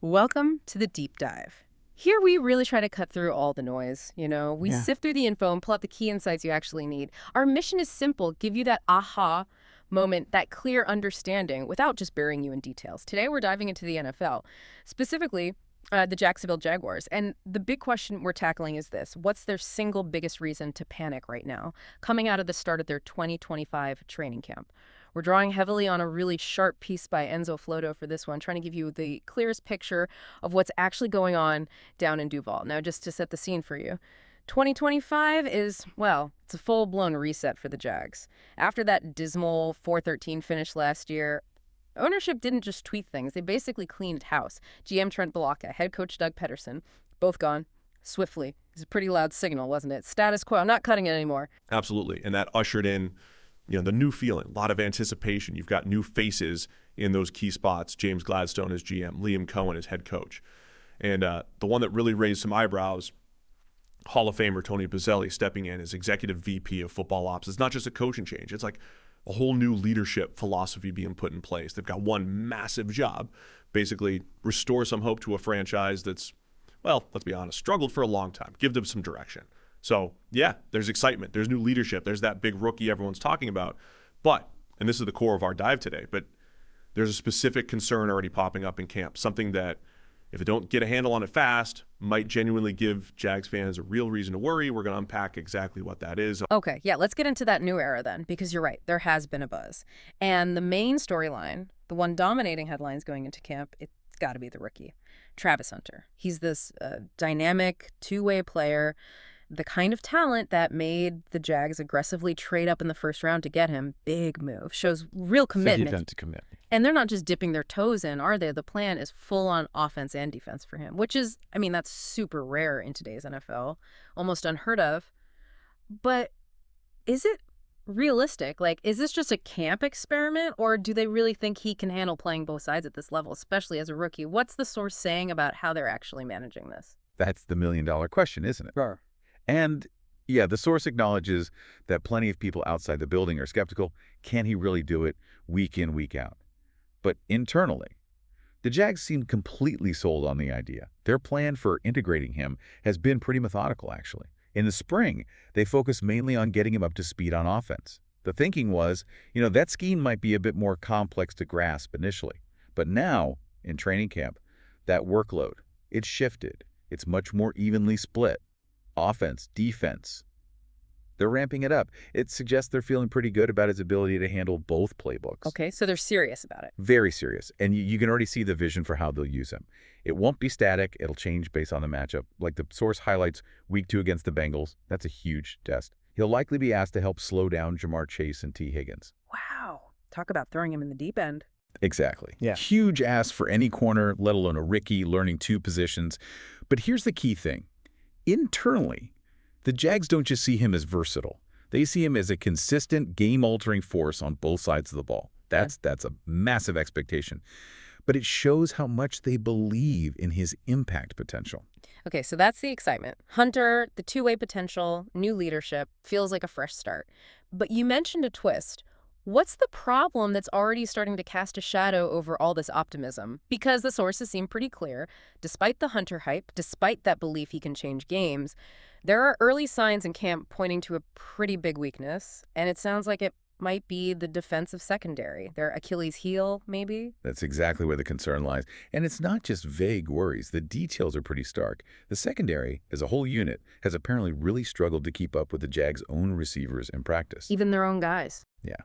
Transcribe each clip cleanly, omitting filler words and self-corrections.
Welcome to the deep dive. Here we really try to cut through all the noise, We Yeah. sift through the info and pull out the key insights you actually need. Our mission is simple, give you that aha moment, that clear understanding without just burying you in details. Today we're diving into the NFL, specifically the Jacksonville Jaguars. And the big question we're tackling is this: what's their single biggest reason to panic right now, coming out of the start of their 2025 training camp? We're drawing heavily on a really sharp piece by Enzo Floto for this one, trying to give you the clearest picture of what's actually going on down in Duval. Now, just to set the scene for you, 2025 is, well, it's a full-blown reset for the Jags. After that dismal 4-13 finish last year, ownership didn't just tweak things. They basically cleaned house. GM Trent Balaka, head coach Doug Pederson, both gone swiftly. It's a pretty loud signal, wasn't it? Status quo, I'm not cutting it anymore. Absolutely. And that ushered in, the new feeling, a lot of anticipation. You've got new faces in those key spots. James Gladstone as GM, Liam Cohen as head coach. And the one that really raised some eyebrows, Hall of Famer Tony Boselli stepping in as executive VP of football ops. It's not just a coaching change. It's like a whole new leadership philosophy being put in place. They've got one massive job, basically restore some hope to a franchise that's, well, let's be honest, struggled for a long time. Give them some direction. So, yeah, there's excitement. There's new leadership. There's that big rookie everyone's talking about. But, and this is the core of our dive today, but there's a specific concern already popping up in camp, something that, if they don't get a handle on it fast, might genuinely give Jags fans a real reason to worry. We're going to unpack exactly what that is. Okay, yeah, let's get into that new era then, because you're right, there has been a buzz. And the main storyline, the one dominating headlines going into camp, it's got to be the rookie, Travis Hunter. He's this dynamic, two-way player, the kind of talent that made the Jags aggressively trade up in the first round to get him. Big move. Shows real commitment. Said he to commit. And they're not just dipping their toes in, are they? The plan is full-on offense and defense for him, which is, that's super rare in today's NFL, almost unheard of. But is it realistic? Like, is this just a camp experiment, or do they really think he can handle playing both sides at this level, especially as a rookie? What's the source saying about how they're actually managing this? That's the million-dollar question, isn't it? Sure. And, yeah, the source acknowledges that plenty of people outside the building are skeptical. Can he really do it week in, week out? But internally, the Jags seem completely sold on the idea. Their plan for integrating him has been pretty methodical, actually. In the spring, they focused mainly on getting him up to speed on offense. The thinking was, that scheme might be a bit more complex to grasp initially. But now, in training camp, that workload, it's shifted. It's much more evenly split. Offense, defense. They're ramping it up. It suggests they're feeling pretty good about his ability to handle both playbooks. Okay, so they're serious about it. Very serious. And you can already see the vision for how they'll use him. It won't be static. It'll change based on the matchup. Like the source highlights week 2 against the Bengals. That's a huge test. He'll likely be asked to help slow down Jamar Chase and T. Higgins. Wow. Talk about throwing him in the deep end. Exactly. Yeah. Huge ask for any corner, let alone a rookie learning 2 positions. But here's the key thing. Internally, the Jags don't just see him as versatile. They see him as a consistent, game-altering force on both sides of the ball. That's a massive expectation. But it shows how much they believe in his impact potential. Okay, so that's the excitement. Hunter, the two-way potential, new leadership, feels like a fresh start. But you mentioned a twist. What's the problem that's already starting to cast a shadow over all this optimism? Because the sources seem pretty clear. Despite the Hunter hype, despite that belief he can change games, there are early signs in camp pointing to a pretty big weakness, and it sounds like it might be the defensive secondary. Their Achilles heel, maybe? That's exactly where the concern lies. And it's not just vague worries. The details are pretty stark. The secondary, as a whole unit, has apparently really struggled to keep up with the Jags' own receivers in practice. Even their own guys. Yeah.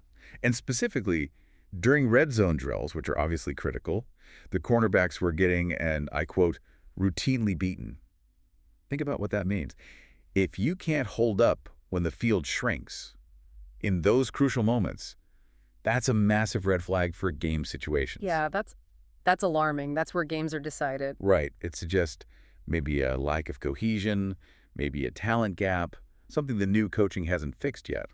And specifically, during red zone drills, which are obviously critical, the cornerbacks were getting, and I quote, routinely beaten. Think about what that means. If you can't hold up when the field shrinks, in those crucial moments, that's a massive red flag for game situations. Yeah, that's alarming. That's where games are decided. Right. It suggests maybe a lack of cohesion, maybe a talent gap, something the new coaching hasn't fixed yet.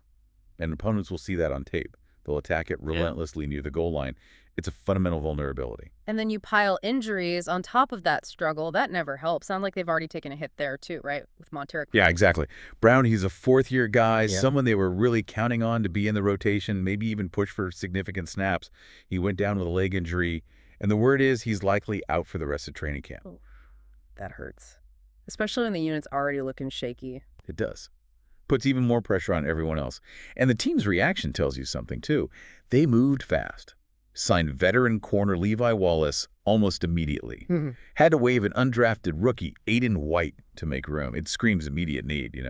And opponents will see that on tape. They'll attack it relentlessly near the goal line. It's a fundamental vulnerability. And then you pile injuries on top of that struggle. That never helps. Sounds like they've already taken a hit there too, right? With Monteric. Yeah, exactly. Brown, he's a fourth-year guy, someone they were really counting on to be in the rotation, maybe even push for significant snaps. He went down with a leg injury, And the word is he's likely out for the rest of training camp. Oh, that hurts. Especially when the unit's already looking shaky. It does. Puts even more pressure on everyone else. And the team's reaction tells you something, too. They moved fast. Signed veteran corner Levi Wallace almost immediately. Had to waive an undrafted rookie, Aiden White, to make room. It screams immediate need,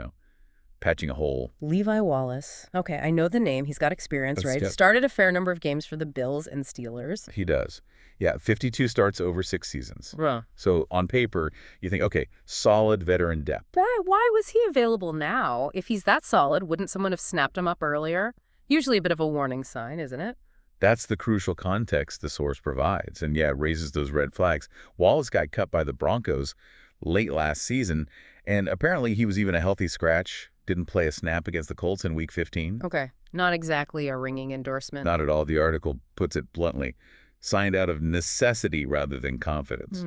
patching a hole. Levi Wallace. Okay, I know the name. He's got experience, right? Yep. Started a fair number of games for the Bills and Steelers. He does. Yeah, 52 starts over 6 seasons. So on paper, you think, okay, solid veteran depth. Why was he available now? If he's that solid, wouldn't someone have snapped him up earlier? Usually a bit of a warning sign, isn't it? That's the crucial context the source provides, and yeah, raises those red flags. Wallace got cut by the Broncos late last season, and apparently he was even a healthy scratch, didn't play a snap against the Colts in Week 15. Okay, not exactly a ringing endorsement. Not at all. The article puts it bluntly. Signed out of necessity rather than confidence.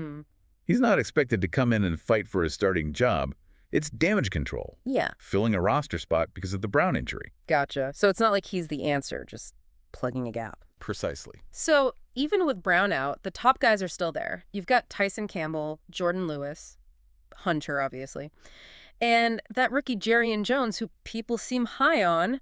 He's not expected to come in and fight for his starting job. It's damage control. Yeah. Filling a roster spot because of the Brown injury. Gotcha. So it's not like he's the answer, just plugging a gap. Precisely. So even with Brown out, the top guys are still there. You've got Tyson Campbell, Jordan Lewis, Hunter, obviously, and that rookie Jerrion Jones, who people seem high on.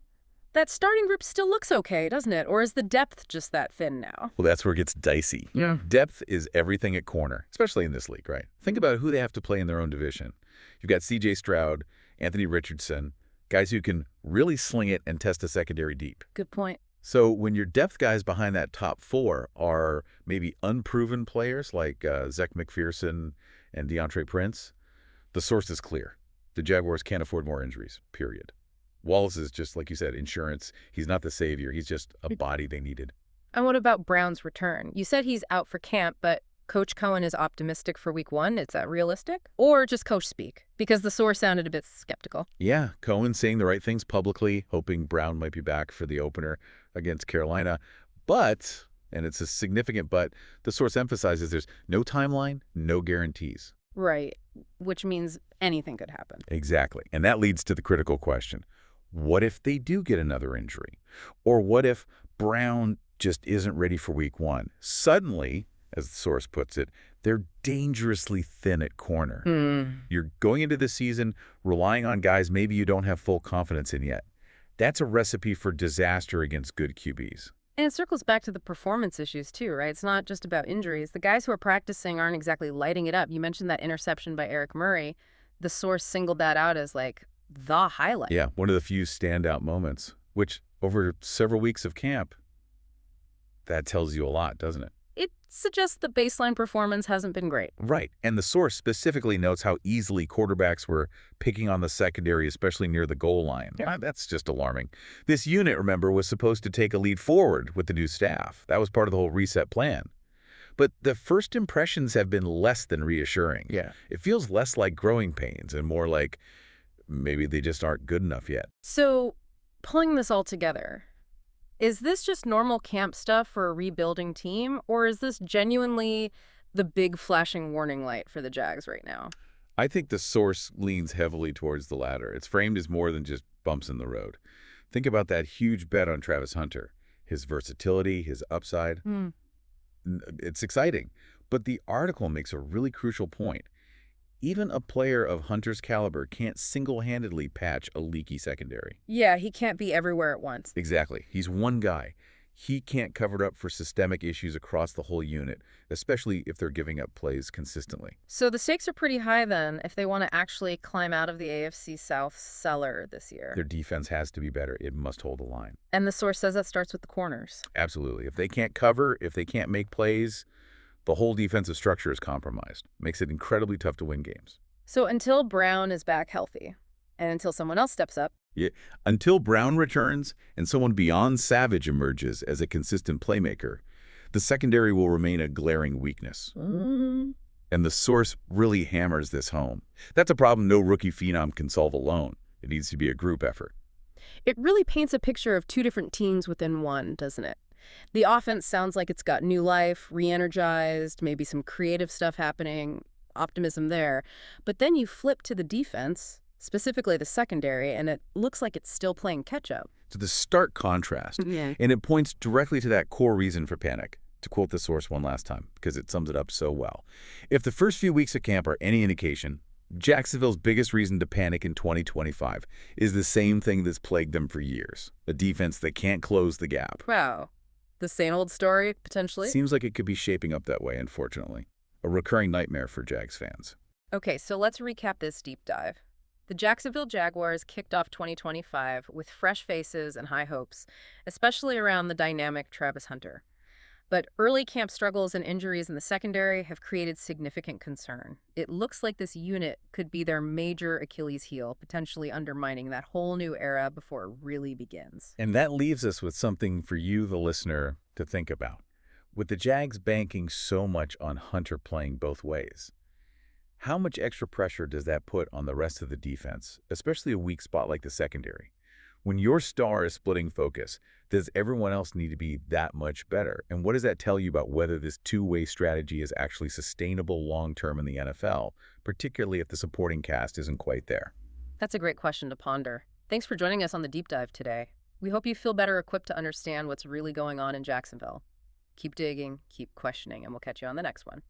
That starting group still looks okay, doesn't it? Or is the depth just that thin now? Well, that's where it gets dicey. Yeah. Depth is everything at corner, especially in this league, right? Think about who they have to play in their own division. You've got C.J. Stroud, Anthony Richardson, guys who can really sling it and test a secondary deep. Good point. So when your depth guys behind that top 4 are maybe unproven players like Zech McPherson and DeAndre Prince, the source is clear. The Jaguars can't afford more injuries, period. Wallace is just, like you said, insurance. He's not the savior. He's just a body they needed. And what about Brown's return? You said he's out for camp, but Coach Cohen is optimistic for Week 1. Is that realistic? Or just coach speak? Because the source sounded a bit skeptical. Yeah, Cohen saying the right things publicly, hoping Brown might be back for the opener against Carolina. But, and it's a significant but, the source emphasizes there's no timeline, no guarantees. Right, which means anything could happen. Exactly. And that leads to the critical question. What if they do get another injury? Or what if Brown just isn't ready for Week 1? Suddenly, as the source puts it, they're dangerously thin at corner. You're going into the season relying on guys maybe you don't have full confidence in yet. That's a recipe for disaster against good QBs. And it circles back to the performance issues too, right? It's not just about injuries. The guys who are practicing aren't exactly lighting it up. You mentioned that interception by Eric Murray. The source singled that out as like the highlight. Yeah, one of the few standout moments, which over several weeks of camp, that tells you a lot, doesn't it? It suggests the baseline performance hasn't been great. Right, and the source specifically notes how easily quarterbacks were picking on the secondary, especially near the goal line. Yeah. That's just alarming. This unit, remember, was supposed to take a lead forward with the new staff. That was part of the whole reset plan. But the first impressions have been less than reassuring. Yeah. It feels less like growing pains and more like maybe they just aren't good enough yet. So, pulling this all together, is this just normal camp stuff for a rebuilding team, or is this genuinely the big flashing warning light for the Jags right now? I think the source leans heavily towards the latter. It's framed as more than just bumps in the road. Think about that huge bet on Travis Hunter, his versatility, his upside. It's exciting. But the article makes a really crucial point. Even a player of Hunter's caliber can't single-handedly patch a leaky secondary. Yeah, he can't be everywhere at once. Exactly. He's one guy. He can't cover it up for systemic issues across the whole unit, especially if they're giving up plays consistently. So the stakes are pretty high then if they want to actually climb out of the AFC South cellar this year. Their defense has to be better. It must hold the line. And the source says that starts with the corners. Absolutely. If they can't cover, if they can't make plays, the whole defensive structure is compromised. Makes it incredibly tough to win games. So until Brown is back healthy, and until someone else steps up. Yeah, until Brown returns and someone beyond Savage emerges as a consistent playmaker, the secondary will remain a glaring weakness. And the source really hammers this home. That's a problem no rookie phenom can solve alone. It needs to be a group effort. It really paints a picture of two different teams within one, doesn't it? The offense sounds like it's got new life, re-energized, maybe some creative stuff happening, optimism there. But then you flip to the defense, specifically the secondary, and it looks like it's still playing catch-up. It's the stark contrast. Yeah. And it points directly to that core reason for panic. to quote the source one last time because it sums it up so well. If the first few weeks of camp are any indication, Jacksonville's biggest reason to panic in 2025 is the same thing that's plagued them for years, a defense that can't close the gap. Wow. The same old story, potentially? Seems like it could be shaping up that way, unfortunately. A recurring nightmare for Jags fans. Okay, so let's recap this deep dive. The Jacksonville Jaguars kicked off 2025 with fresh faces and high hopes, especially around the dynamic Travis Hunter. But early camp struggles and injuries in the secondary have created significant concern. It looks like this unit could be their major Achilles heel, potentially undermining that whole new era before it really begins. And that leaves us with something for you, the listener, to think about. With the Jags banking so much on Hunter playing both ways, how much extra pressure does that put on the rest of the defense, especially a weak spot like the secondary? When your star is splitting focus, does everyone else need to be that much better? And what does that tell you about whether this two-way strategy is actually sustainable long-term in the NFL, particularly if the supporting cast isn't quite there? That's a great question to ponder. Thanks for joining us on the deep dive today. We hope you feel better equipped to understand what's really going on in Jacksonville. Keep digging, keep questioning, and we'll catch you on the next one.